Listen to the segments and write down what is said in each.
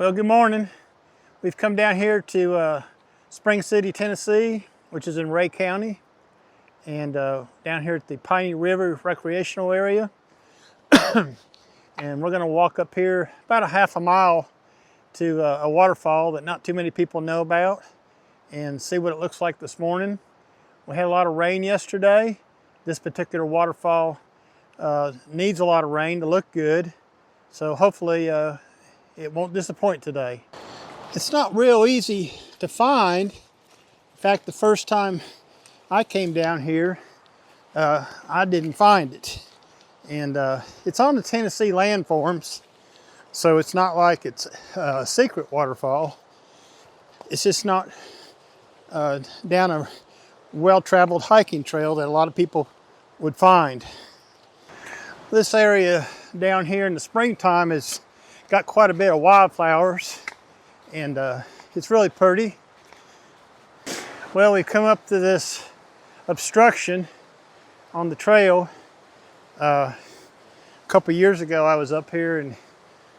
Well, good morning. We've come down here to Spring City, Tennessee, which is in Ray County, and down here at the Piney River recreational area. And we're going to walk up here about a half a mile to a waterfall that not too many people know about and see what it looks like this morning. We had a lot of rain yesterday. This particular waterfall needs a lot of rain to look good, so hopefully it won't disappoint today. It's not real easy to find. In fact, the first time I came down here, I didn't find it. And it's on the Tennessee landforms, so it's not like it's a secret waterfall. It's just not down a well-traveled hiking trail that a lot of people would find. This area down here in the springtime has got quite a bit of wildflowers, and it's really pretty. Well, we come up to this obstruction on the trail. A couple years ago I was up here and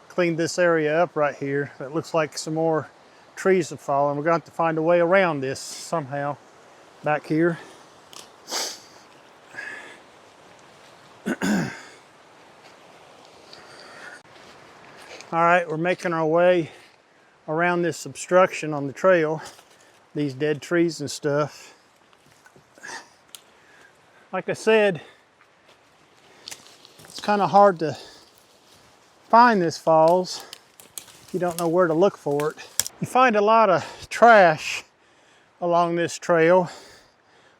cleaned this area up right here. It looks like some more trees have fallen. We're going to have to find a way around this somehow back here. All right, we're making our way around this obstruction on the trail, these dead trees and stuff. Like I said, it's kind of hard to find this falls if you don't know where to look for it. You find a lot of trash along this trail,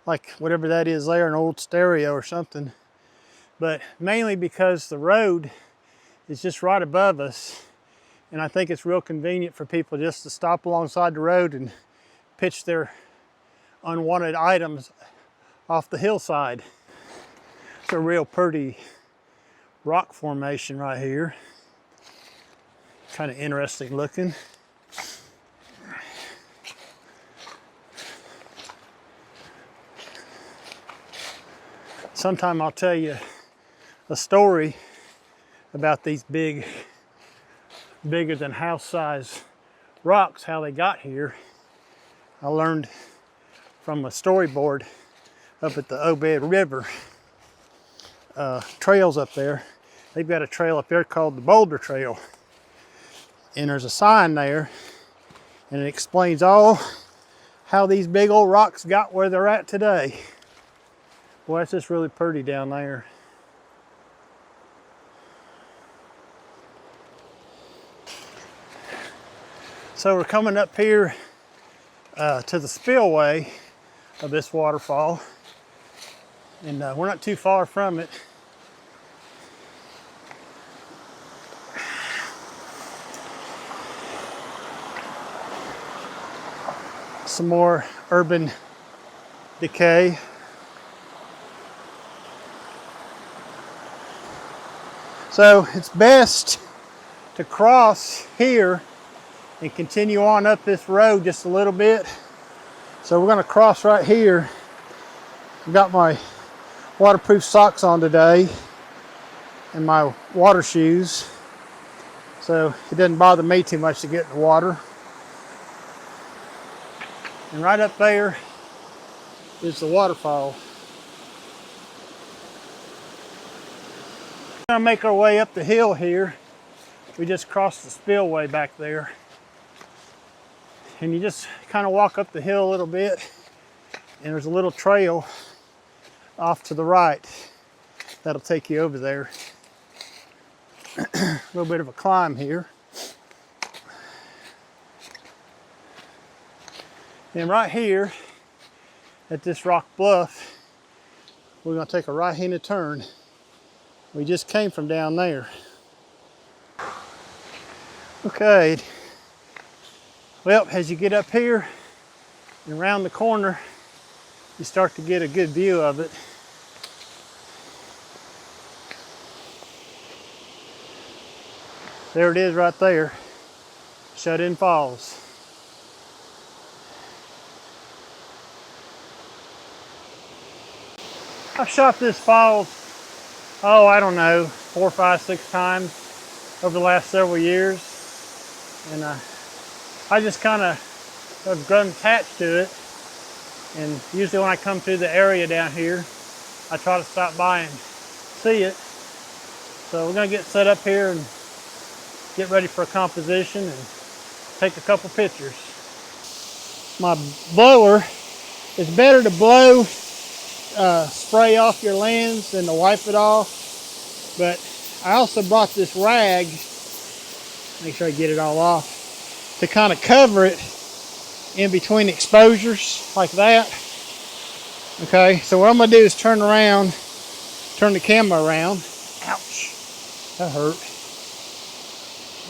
like whatever that is there, an old stereo or something, but mainly because the road is just right above us, and I think it's real convenient for people just to stop alongside the road and pitch their unwanted items off the hillside. It's a real pretty rock formation right here. Kind of interesting looking. Sometime I'll tell you a story about these bigger than house size rocks, how they got here. I learned from a storyboard up at the Obed River trails up there. They've got a trail up there called the Boulder Trail, and there's a sign there, and it explains all how these big old rocks got where they're at today. Boy, it's just really pretty down there. So we're coming up here to the spillway of this waterfall, and we're not too far from it. Some more urban decay. So it's best to cross here and continue on up this road just a little bit. So we're gonna cross right here. I've got my waterproof socks on today and my water shoes, so it doesn't bother me too much to get in the water. And right up there is the waterfall. We're gonna make our way up the hill here. We just crossed the spillway back there. And you just kind of walk up the hill a little bit, and there's a little trail off to the right that'll take you over there. A little bit of a climb here. And right here at this rock bluff, we're going to take a right-handed turn. We just came from down there. Okay. Well, as you get up here and around the corner, you start to get a good view of it. There it is right there, Shut-In Falls. I've shot this falls, I don't know, 4, 5, 6 times over the last several years. And I just kind of have grown attached to it. And usually when I come through the area down here, I try to stop by and see it. So we're gonna get set up here and get ready for a composition and take a couple pictures. My blower, it's better to blow spray off your lens than to wipe it off. But I also brought this rag, make sure I get it all off, to kind of cover it in between exposures like that. Okay, so what I'm gonna do is turn the camera around. Ouch, that hurt.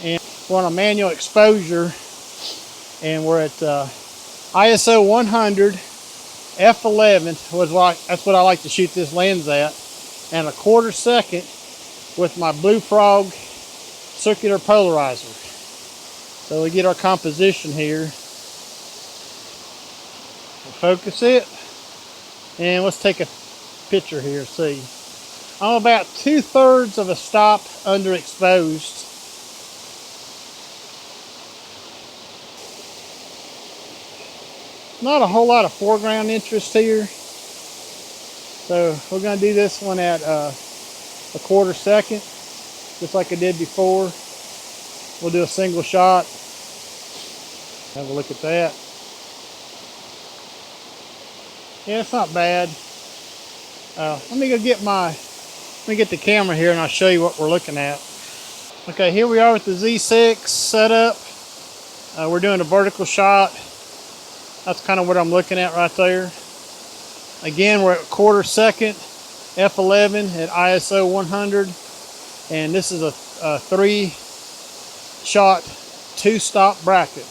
And we're on a manual exposure, and we're at ISO 100 f11 that's what I like to shoot this lens at, and 1/4 second with my Blue Frog circular polarizer. So we get our composition here. We'll focus it, and let's take a picture here. See, I'm about 2/3 of a stop underexposed. Not a whole lot of foreground interest here. So we're gonna do this one at 1/4 second, just like I did before. We'll do a single shot. Have a look at that. Yeah, it's not bad. Let me get the camera here and I'll show you what we're looking at. Okay, here we are with the Z6 setup. We're doing a vertical shot. That's kind of what I'm looking at right there. Again, we're at 1/4 second, f11 at ISO 100. And this is a 3-shot, 2-stop bracket.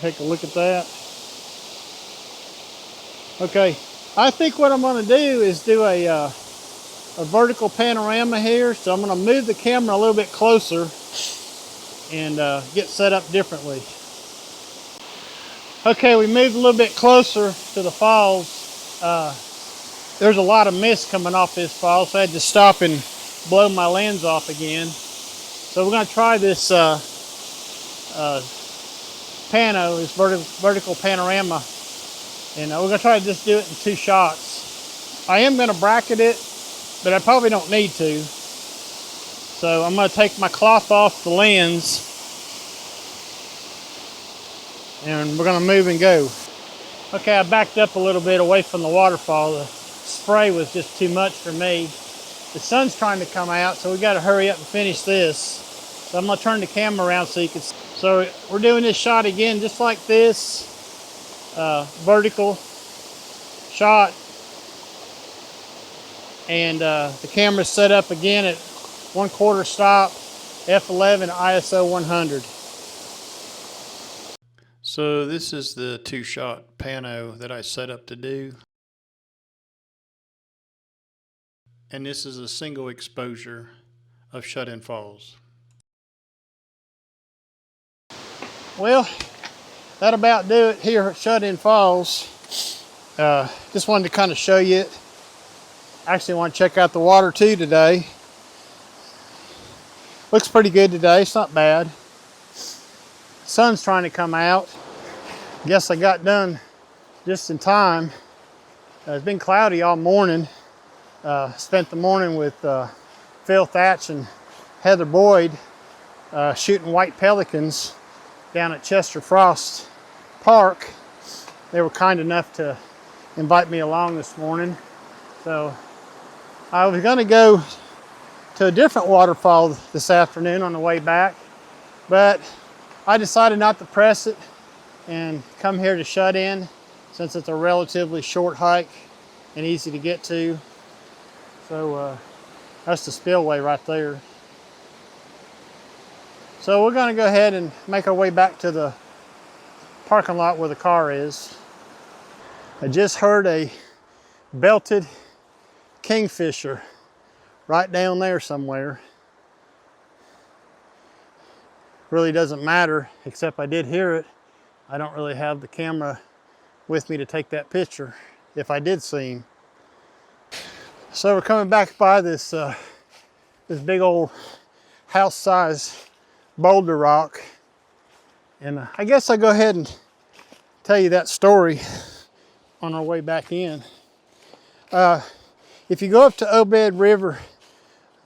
Take a look at that. Okay, I think what I'm gonna do is do a vertical panorama here. So I'm gonna move the camera a little bit closer and get set up differently. Okay, we moved a little bit closer to the falls. There's a lot of mist coming off this fall, so I had to stop and blow my lens off again. So we're gonna try this vertical panorama, and we're gonna try to just do it in 2 shots. I am gonna bracket it, but I probably don't need to. So I'm gonna take my cloth off the lens, and we're gonna move and go. Okay, I backed up a little bit away from the waterfall. The spray was just too much for me. The sun's trying to come out, so we gotta hurry up and finish this. So I'm gonna turn the camera around so you can see. So we're doing this shot again, just like this, vertical shot. And the camera's set up again at 1/4 stop, f11 ISO 100. So this is the 2-shot pano that I set up to do. And this is a single exposure of Shut-In Falls. Well, that about do it here at Shut-In Falls. Just wanted to kind of show you it. Actually want to check out the water too today. Looks pretty good today, it's not bad. Sun's trying to come out. Guess I got done just in time. It's been cloudy all morning. Spent the morning with Phil Thatch and Heather Boyd shooting white pelicans down at Chester Frost Park. They were kind enough to invite me along this morning. So I was gonna go to a different waterfall this afternoon on the way back, but I decided not to press it and come here to Shut-In since it's a relatively short hike and easy to get to. So that's the spillway right there. So we're gonna go ahead and make our way back to the parking lot where the car is. I just heard a belted kingfisher right down there somewhere. Really doesn't matter, except I did hear it. I don't really have the camera with me to take that picture if I did see him. So we're coming back by this this big old house-size boulder rock. And I guess I'll go ahead and tell you that story on our way back in. If you go up to Obed River,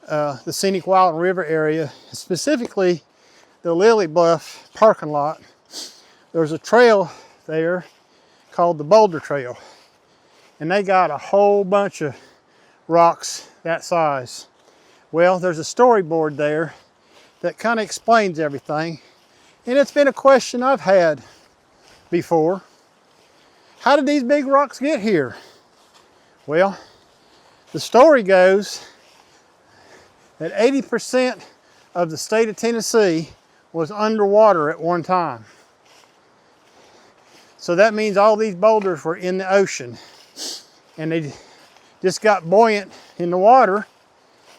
the Scenic Wild River area, specifically the Lily Bluff parking lot, there's a trail there called the Boulder Trail. And they got a whole bunch of rocks that size. Well, there's a storyboard there that kind of explains everything. And it's been a question I've had before. How did these big rocks get here? Well, the story goes that 80% of the state of Tennessee was underwater at one time. So that means all these boulders were in the ocean. And they just got buoyant in the water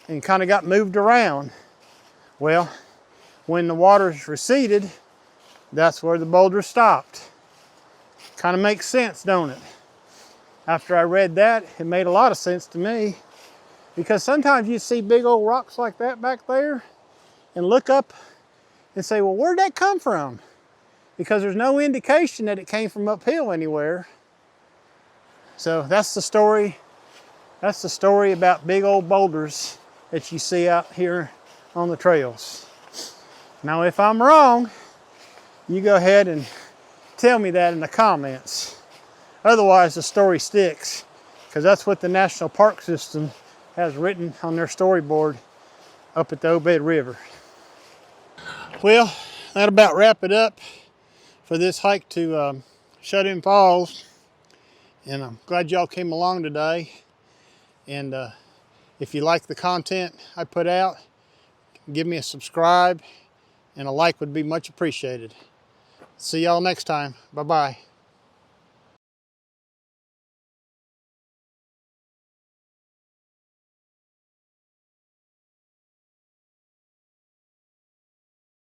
and kind of got moved around. Well, when the waters receded, that's where the boulders stopped. Kind of makes sense, don't it? After I read that, it made a lot of sense to me, because sometimes you see big old rocks like that back there and look up and say, well, where'd that come from? Because there's no indication that it came from uphill anywhere. So that's the story. That's the story about big old boulders that you see out here on the trails. Now, if I'm wrong, you go ahead and tell me that in the comments. Otherwise, the story sticks, because that's what the National Park System has written on their storyboard up at the Obed River. Well, that'll about wrap it up for this hike to Shut-In Falls. And I'm glad y'all came along today. And if you like the content I put out, give me a subscribe, and a like would be much appreciated. See y'all next time. Bye-bye.